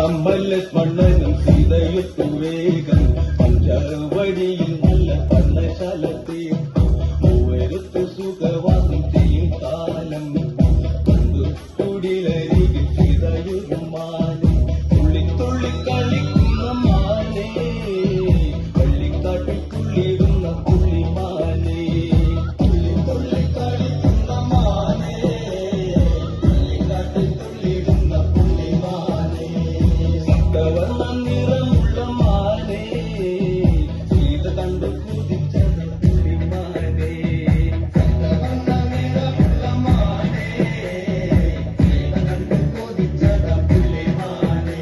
ശ്രീരാമലക്ഷ്മണനും സീതയൊത്തു വേഗം പഞ്ചവടിയിൽ നല്ല പർണശാലത്തെ മൂവരത്ത് സുഖവാസം ചെയ്യും കാലം കുടിലരികിൽ സീതയൊരു മാനെ തുള്ളി തുള്ളി കളിക്കുന്ന മാനെ പള്ളിക്കാട്ടിൽ തുള്ളിടുന്ന പുള്ളിമാനെ തുള്ളി തുള്ളി കളിക്കുന്ന മാനെ പള്ളിക്കാട്ടിൽ തുള്ളിടുന്ന പുള്ളിമാനെ സപ്തവർണ്ണ നിറമുള്ള മാനെ സീത കണ്ടു കുതിച്ചത് പുള്ളിമാനെ സപ്തവർണ്ണ നിറമുള്ള മാനെ സീത കണ്ടു കുതിച്ചത് പുള്ളിമാനെ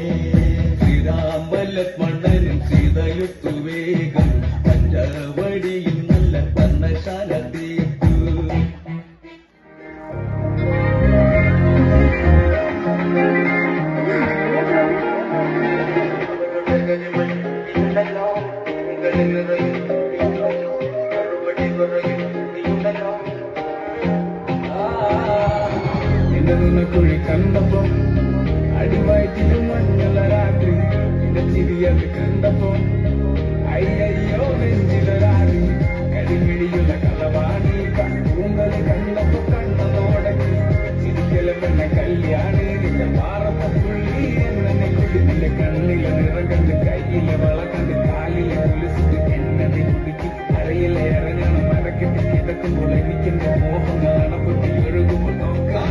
ശ്രീരാമലക്ഷ്മണനും സീതയൊത്തു വേഗം പഞ്ചവടിയിൽ നല്ല പർണശാല തീർത്തു നിന്നെ കുഴി കണ്ടപ്പോ അടിവയറ്റിൽ മഞ്ഞുള്ള രാത്രി നിന്റെ ചിരിയത് കണ്ടപ്പോ അയ്യോ നെഞ്ചിലൊരാടി കരിമിഴിയുള്ള കളവാണി പൂങ്കളി കണ്ടപ്പോ കണ്ണതോടക്കി ചിരിക്കലും എന്നെ കല്യാണി നിന്റെ മാറപ്പ പുള്ളി എന്നെ കുടി നിന്റെ കണ്ണിലെ നിറകണ്ട് കയ്യിലെ വളകണ്ട് കാലിലെ കുലിച്ചിട്ട് എന്നെ കുടിക്ക് അരയിലെ ഇറങ്ങണം മരക്കെട്ടി കിടക്കുമ്പോൾ എനിക്കെന്റെ മോഹങ്ങൾ അണപ്പൊട്ടി ഒഴുകുമ്പോൾ നോക്കാം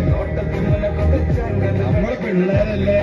നോട്ടത്തിൽ നമ്മളെ പിള്ളേരല്ലേ